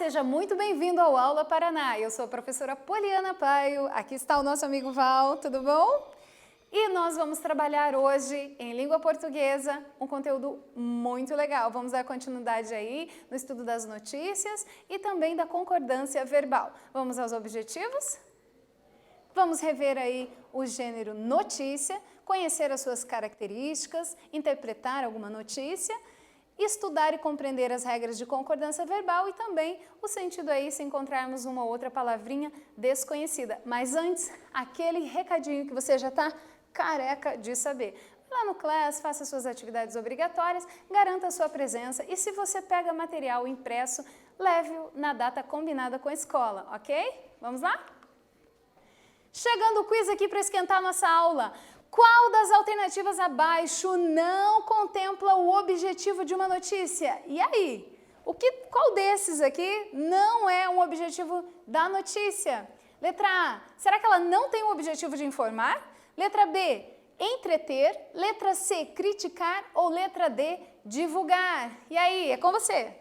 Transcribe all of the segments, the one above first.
seja muito bem-vindo ao Aula Paraná. Eu sou a professora Poliana Paio, aqui está o nosso amigo Val, tudo bom? E nós vamos trabalhar hoje em língua portuguesa um conteúdo muito legal. Vamos dar continuidade aí no estudo das notícias e também da concordância verbal. Vamos aos objetivos? Vamos rever aí o gênero notícia, conhecer as suas características, interpretar alguma notícia, estudar e compreender as regras de concordância verbal e também o sentido aí se encontrarmos uma outra palavrinha desconhecida. Mas antes, aquele recadinho que você já está careca de saber. Lá no Class, faça suas atividades obrigatórias, garanta a sua presença e se você pega material impresso, leve-o na data combinada com a escola, ok? Vamos lá? Chegando o quiz aqui para esquentar nossa aula. Qual das alternativas abaixo não contempla o objetivo de uma notícia? E aí? Qual desses aqui não é um objetivo da notícia? Letra A, será que ela não tem o objetivo de informar? Letra B, entreter. Letra C, criticar. Ou letra D, divulgar? E aí, é com você.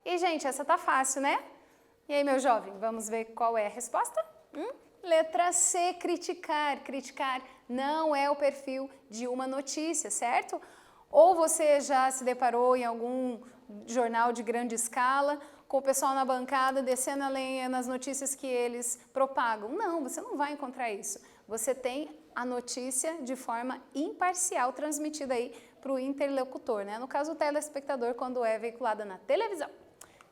E, gente, essa tá fácil, né? E aí, meu jovem, vamos ver qual é a resposta? Letra C, criticar. Criticar não é o perfil de uma notícia, certo? Ou você já se deparou em algum jornal de grande escala, com o pessoal na bancada descendo a lenha nas notícias que eles propagam. Não, você não vai encontrar isso. Você tem a notícia de forma imparcial transmitida aí para o interlocutor, né? No caso, o telespectador, quando é veiculada na televisão.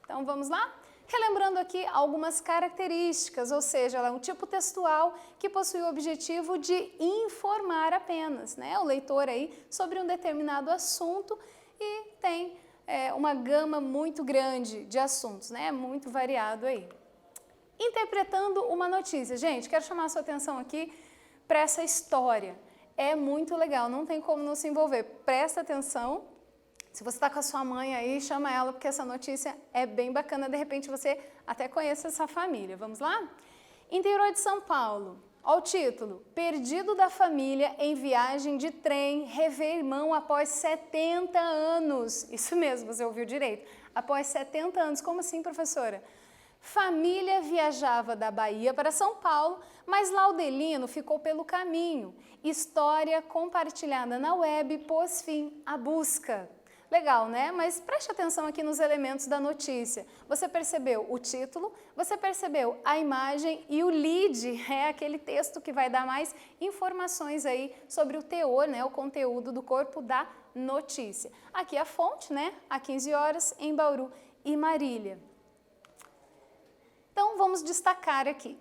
Então, vamos lá? Relembrando aqui algumas características, ou seja, ela é um tipo textual que possui o objetivo de informar apenas, né, o leitor aí sobre um determinado assunto e tem uma gama muito grande de assuntos, né, muito variado aí. Interpretando uma notícia. Gente, quero chamar a sua atenção aqui para essa história. É muito legal, não tem como não se envolver. Presta atenção. Se você está com a sua mãe aí, chama ela, porque essa notícia é bem bacana. De repente, você até conhece essa família. Vamos lá? Interior de São Paulo. Olha o título. Perdido da família em viagem de trem, revê irmão após 70 anos. Isso mesmo, você ouviu direito. Após 70 anos. Como assim, professora? Família viajava da Bahia para São Paulo, mas Laudelino ficou pelo caminho. História compartilhada na web pôs fim à busca. Legal, né? Mas preste atenção aqui nos elementos da notícia. Você percebeu o título, você percebeu a imagem e o lead, é aquele texto que vai dar mais informações aí sobre o teor, né? O conteúdo do corpo da notícia. Aqui a fonte, né? Há 15 horas em Bauru e Marília. Então vamos destacar aqui.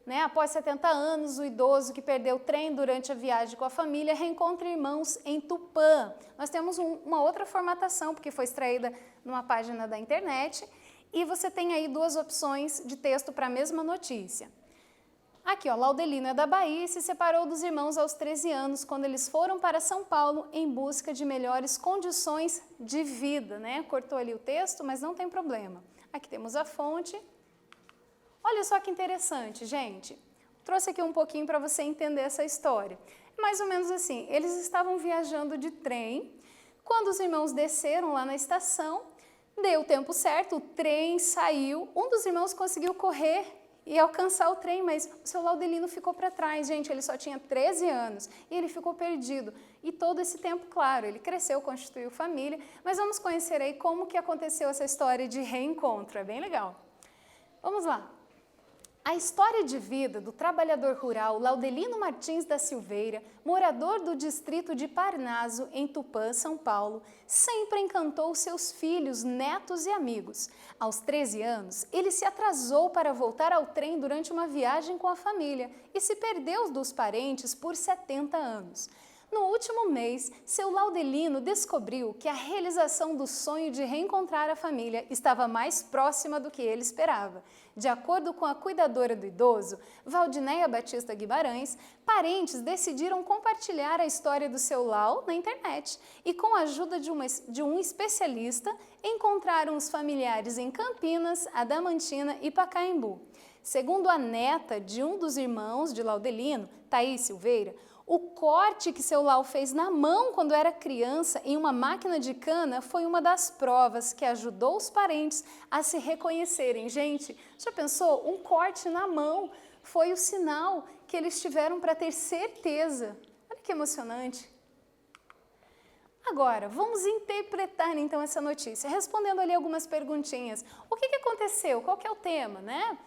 Né? Após 70 anos, o idoso que perdeu o trem durante a viagem com a família reencontra irmãos em Tupã. Nós temos uma outra formatação, porque foi extraída numa página da internet, e você tem aí duas opções de texto para a mesma notícia. Aqui, ó, Laudelino é da Bahia e se separou dos irmãos aos 13 anos, quando eles foram para São Paulo em busca de melhores condições de vida. Né? Cortou ali o texto, mas não tem problema. Aqui temos a fonte. Olha só que interessante, gente. Trouxe aqui um pouquinho para você entender essa história. Mais ou menos assim, eles estavam viajando de trem, quando os irmãos desceram lá na estação, deu o tempo certo, o trem saiu, um dos irmãos conseguiu correr e alcançar o trem, mas o seu Laudelino ficou para trás, gente, ele só tinha 13 anos e ele ficou perdido. E todo esse tempo, claro, ele cresceu, constituiu família, mas vamos conhecer aí como que aconteceu essa história de reencontro, é bem legal. Vamos lá. A história de vida do trabalhador rural Laudelino Martins da Silveira, morador do distrito de Parnaso, em Tupã, São Paulo, sempre encantou seus filhos, netos e amigos. Aos 13 anos, ele se atrasou para voltar ao trem durante uma viagem com a família e se perdeu dos parentes por 70 anos. No último mês, seu Laudelino descobriu que a realização do sonho de reencontrar a família estava mais próxima do que ele esperava. De acordo com a cuidadora do idoso, Valdinéia Batista Guimarães, parentes decidiram compartilhar a história do seu Lau na internet e, com a ajuda de um especialista, encontraram os familiares em Campinas, Adamantina e Pacaembu. Segundo a neta de um dos irmãos de Laudelino, Thaís Silveira, o corte que seu Lau fez na mão quando era criança em uma máquina de cana foi uma das provas que ajudou os parentes a se reconhecerem. Gente, já pensou? Um corte na mão foi o sinal que eles tiveram para ter certeza. Olha que emocionante. Agora, vamos interpretar então essa notícia, respondendo ali algumas perguntinhas. O que aconteceu? Qual que é o tema, né?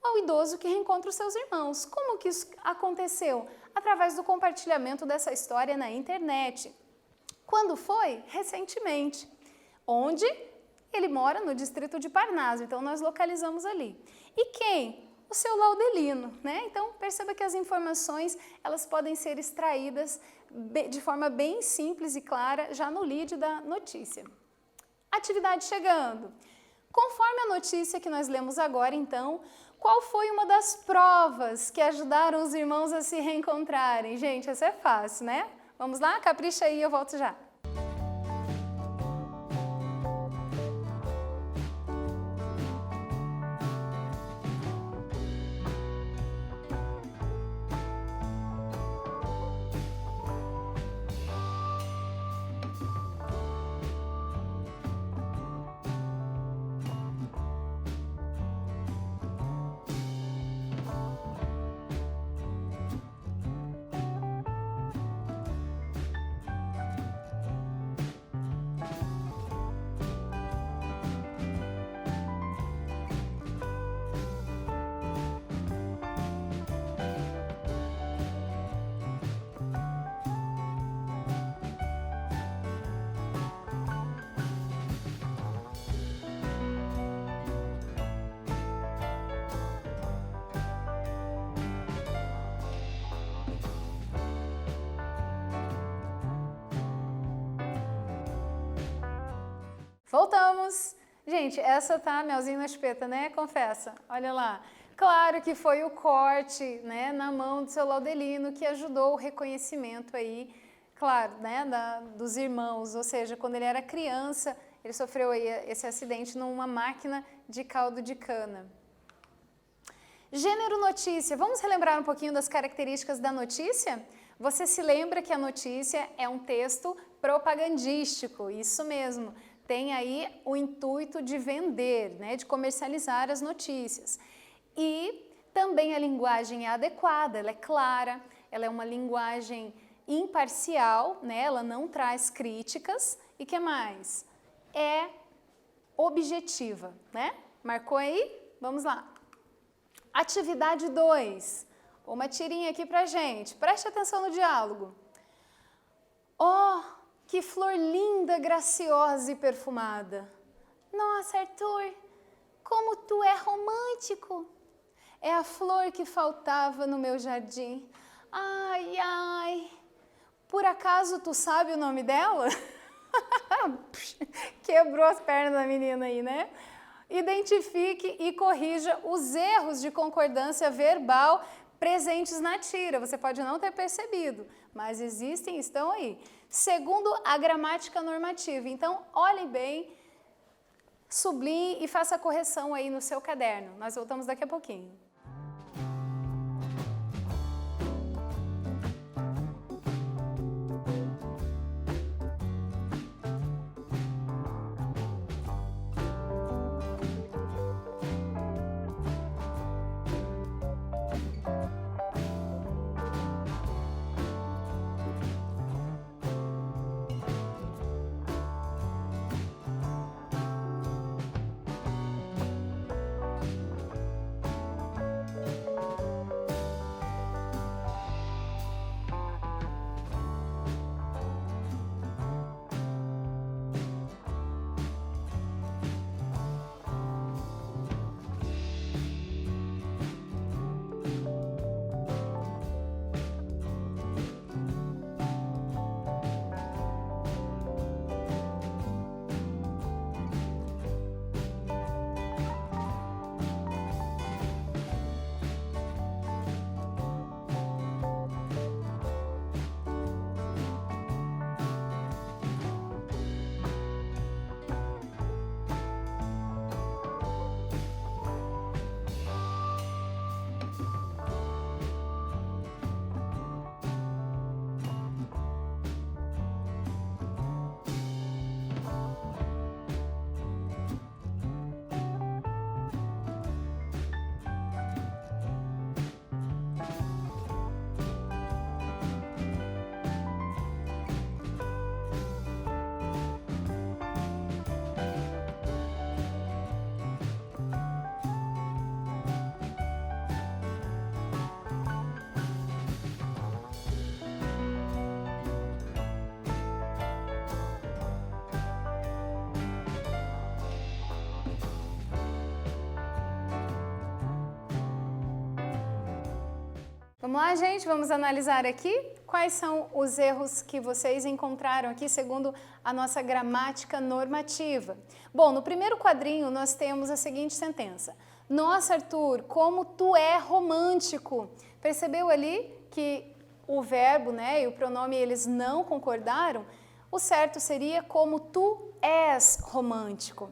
O idoso que reencontra os seus irmãos. Como que isso aconteceu? Através do compartilhamento dessa história na internet. Quando foi? Recentemente. Onde? Ele mora no distrito de Parnaso, então nós localizamos ali. E quem? O seu Laudelino, né? Então perceba que as informações elas podem ser extraídas de forma bem simples e clara já no lead da notícia. Atividade chegando. Conforme a notícia que nós lemos agora, então, qual foi uma das provas que ajudaram os irmãos a se reencontrarem? Gente, essa é fácil, né? Vamos lá? Capricha aí, eu volto já. Voltamos! Gente, essa tá melzinho na espeta, né? Confessa, olha lá. Claro que foi o corte, né, na mão do seu Laudelino que ajudou o reconhecimento aí, claro, né, dos irmãos, ou seja, quando ele era criança, ele sofreu aí esse acidente numa máquina de caldo de cana. Gênero notícia, vamos relembrar um pouquinho das características da notícia? Você se lembra que a notícia é um texto propagandístico, isso mesmo. Tem aí o intuito de vender, né, de comercializar as notícias. E também a linguagem é adequada, ela é clara, ela é uma linguagem imparcial, né, ela não traz críticas e que mais? É objetiva, né? Marcou aí? Vamos lá. Atividade 2. Uma tirinha aqui pra gente. Preste atenção no diálogo. Oh, que flor linda, graciosa e perfumada. Nossa, Arthur, como tu é romântico. É a flor que faltava no meu jardim. Ai, ai. Por acaso tu sabe o nome dela? Quebrou as pernas da menina aí, né? Identifique e corrija os erros de concordância verbal presentes na tira. Você pode não ter percebido, mas existem, estão aí. Segundo a gramática normativa. Então, olhem bem, sublinhe e faça a correção aí no seu caderno. Nós voltamos daqui a pouquinho. Vamos lá, gente? Vamos analisar aqui quais são os erros que vocês encontraram aqui segundo a nossa gramática normativa. Bom, no primeiro quadrinho nós temos a seguinte sentença. Nossa, Arthur, como tu é romântico. Percebeu ali que o verbo, né, e o pronome eles não concordaram? O certo seria como tu és romântico.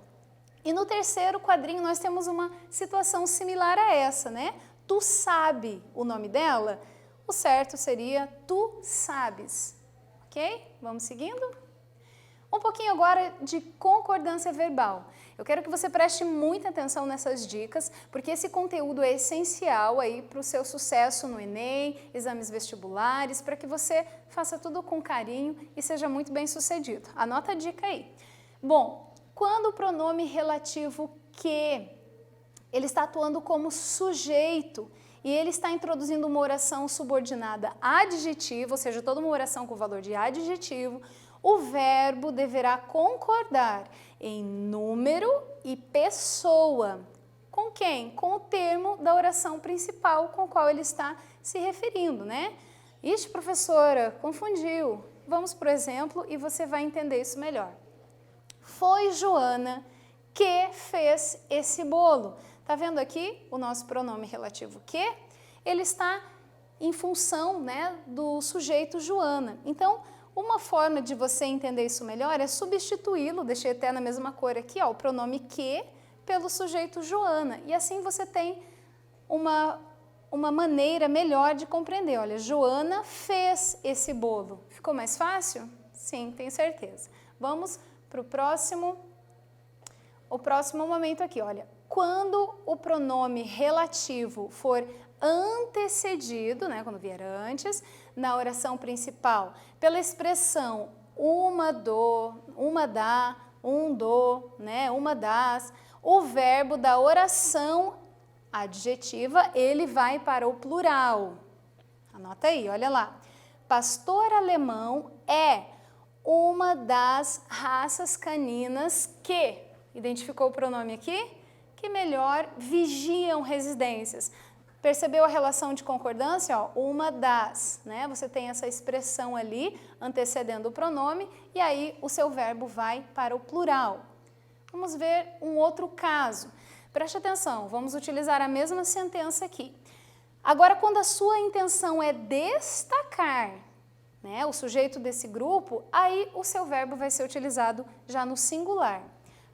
E no terceiro quadrinho nós temos uma situação similar a essa, né? Tu sabe o nome dela? O certo seria tu sabes, ok? Vamos seguindo? Um pouquinho agora de concordância verbal. Eu quero que você preste muita atenção nessas dicas, porque esse conteúdo é essencial aí para o seu sucesso no Enem, exames vestibulares, para que você faça tudo com carinho e seja muito bem sucedido. Anota a dica aí. Bom, quando o pronome relativo que ele está atuando como sujeito e ele está introduzindo uma oração subordinada adjetiva, ou seja, toda uma oração com valor de adjetivo, o verbo deverá concordar em número e pessoa. Com quem? Com o termo da oração principal com o qual ele está se referindo, né? Ixi, professora, confundiu. Vamos para o exemplo e você vai entender isso melhor. Foi Joana que fez esse bolo. Tá vendo aqui o nosso pronome relativo que? Ele está em função, né, do sujeito Joana. Então, uma forma de você entender isso melhor é substituí-lo, deixei até na mesma cor aqui, ó, o pronome que pelo sujeito Joana. E assim você tem uma maneira melhor de compreender. Olha, Joana fez esse bolo. Ficou mais fácil? Sim, tenho certeza. Vamos para o próximo momento aqui, olha. Quando o pronome relativo for antecedido, né, quando vier antes, na oração principal, pela expressão uma do, uma da, um do, né? Uma das. O verbo da oração adjetiva, ele vai para o plural. Anota aí, olha lá. Pastor alemão é uma das raças caninas que, identificou o pronome aqui? Que melhor vigiam residências. Percebeu a relação de concordância? Ó, uma das, né? Você tem essa expressão ali antecedendo o pronome e aí o seu verbo vai para o plural. Vamos ver um outro caso. Preste atenção, vamos utilizar a mesma sentença aqui. Agora, quando a sua intenção é destacar, né, o sujeito desse grupo, aí o seu verbo vai ser utilizado já no singular.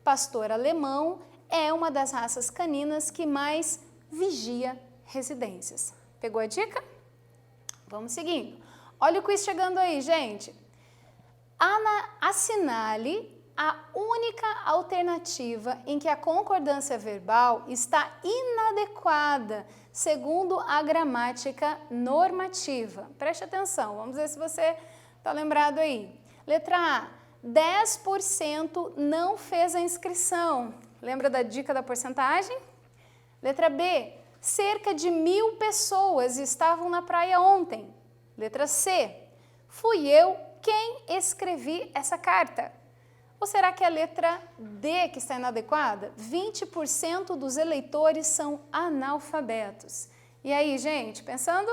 Pastor alemão é uma das raças caninas que mais vigia residências. Pegou a dica? Vamos seguindo. Olha o quiz chegando aí, gente. Assinale a única alternativa em que a concordância verbal está inadequada, segundo a gramática normativa. Preste atenção, vamos ver se você está lembrado aí. Letra A, 10% não fez a inscrição. Lembra da dica da porcentagem? Letra B, cerca de 1.000 pessoas estavam na praia ontem. Letra C, fui eu quem escrevi essa carta. Ou será que é a letra D que está inadequada? 20% dos eleitores são analfabetos. E aí, gente, pensando?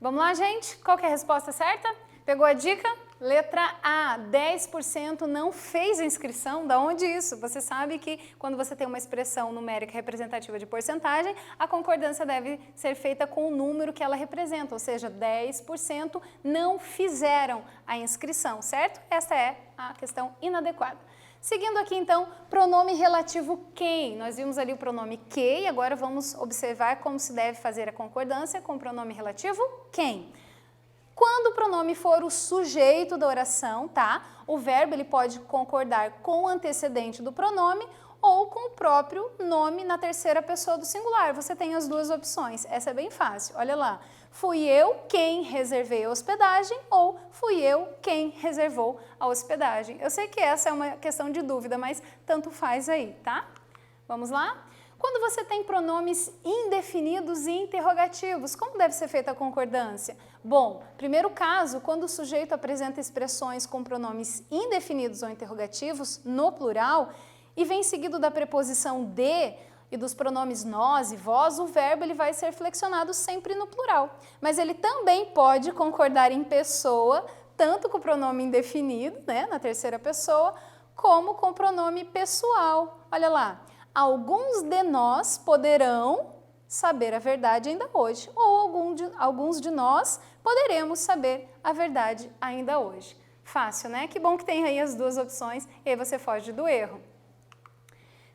Vamos lá, gente? Qual que é a resposta certa? Pegou a dica? Letra A, 10% não fez a inscrição. Da onde isso? Você sabe que quando você tem uma expressão numérica representativa de porcentagem, a concordância deve ser feita com o número que ela representa, ou seja, 10% não fizeram a inscrição, certo? Essa é a questão inadequada. Seguindo aqui, então, pronome relativo quem. Nós vimos ali o pronome que e agora vamos observar como se deve fazer a concordância com o pronome relativo quem. Quando o pronome for o sujeito da oração, tá? O verbo ele pode concordar com o antecedente do pronome ou com o próprio nome na terceira pessoa do singular. Você tem as duas opções. Essa é bem fácil. Olha lá. Fui eu quem reservei a hospedagem ou fui eu quem reservou a hospedagem. Eu sei que essa é uma questão de dúvida, mas tanto faz aí, tá? Vamos lá? Quando você tem pronomes indefinidos e interrogativos, como deve ser feita a concordância? Bom, primeiro caso, quando o sujeito apresenta expressões com pronomes indefinidos ou interrogativos, no plural, e vem seguido da preposição de, E dos pronomes nós e vós, o verbo ele vai ser flexionado sempre no plural. Mas ele também pode concordar em pessoa, tanto com o pronome indefinido, né, na terceira pessoa, como com o pronome pessoal. Olha lá, alguns de nós poderão saber a verdade ainda hoje, ou alguns de nós poderemos saber a verdade ainda hoje. Fácil, né? Que bom que tem aí as duas opções e aí você foge do erro.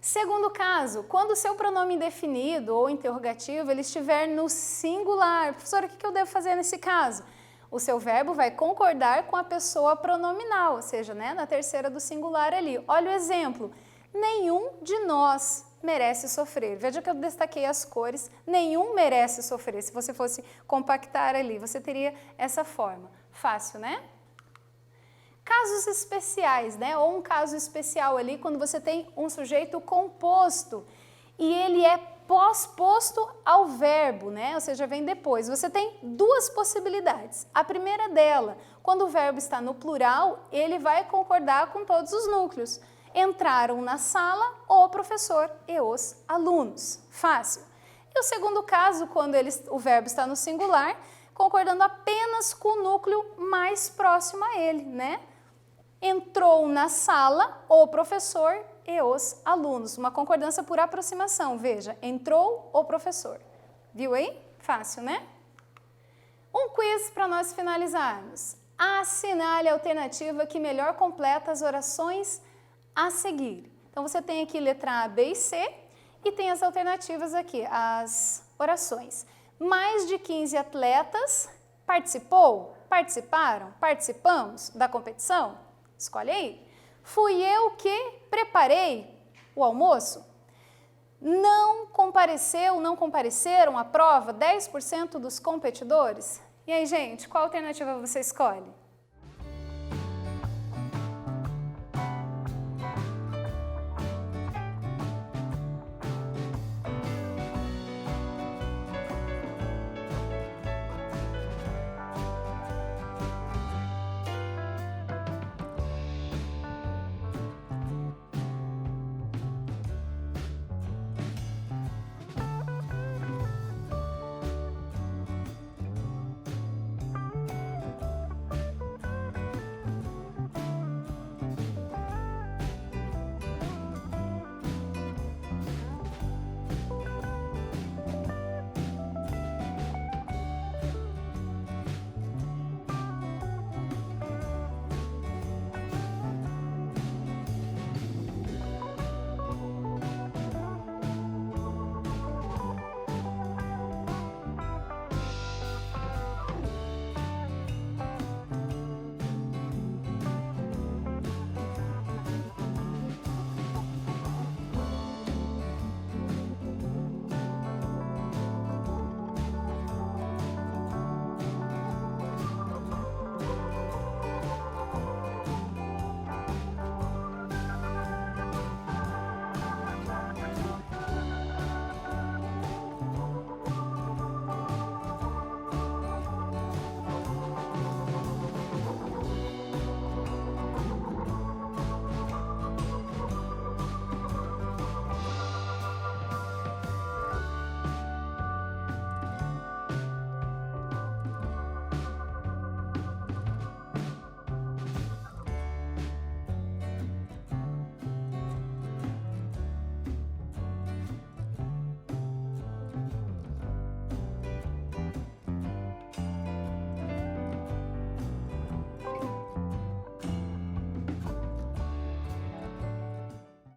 Segundo caso, quando o seu pronome indefinido ou interrogativo ele estiver no singular. Professora, o que eu devo fazer nesse caso? O seu verbo vai concordar com a pessoa pronominal, ou seja, né, na terceira do singular ali. Olha o exemplo. Nenhum de nós merece sofrer. Veja que eu destaquei as cores. Nenhum merece sofrer. Se você fosse compactar ali, você teria essa forma. Fácil, né? Casos especiais, né? Ou um caso especial ali, quando você tem um sujeito composto e ele é pós-posto ao verbo, né? Ou seja, vem depois. Você tem duas possibilidades. A primeira dela, quando o verbo está no plural, ele vai concordar com todos os núcleos. Entraram na sala o professor e os alunos. Fácil. E o segundo caso, quando o verbo está no singular, concordando apenas com o núcleo mais próximo a ele, né? Entrou na sala o professor e os alunos. Uma concordância por aproximação, veja, entrou o professor. Viu aí? Fácil, né? Um quiz para nós finalizarmos. Assinale a alternativa que melhor completa as orações a seguir. Então, você tem aqui letra A, B e C e tem as alternativas aqui, as orações. Mais de 15 atletas participamos da competição? Escolhe aí. Fui eu que preparei o almoço? Não compareceram à prova 10% dos competidores? E aí, gente, qual alternativa você escolhe?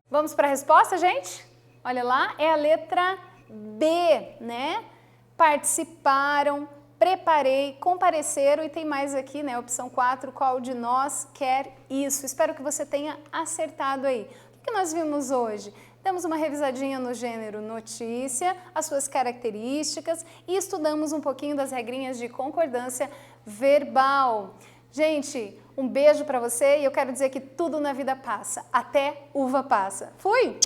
Vamos para a resposta, gente? Olha lá, é a letra B, né? Participaram, preparei, compareceram e tem mais aqui, né? Opção 4, qual de nós quer isso? Espero que você tenha acertado aí. O que nós vimos hoje? Demos uma revisadinha no gênero notícia, as suas características e estudamos um pouquinho das regrinhas de concordância verbal. Gente, um beijo para você e eu quero dizer que tudo na vida passa, até uva passa. Fui!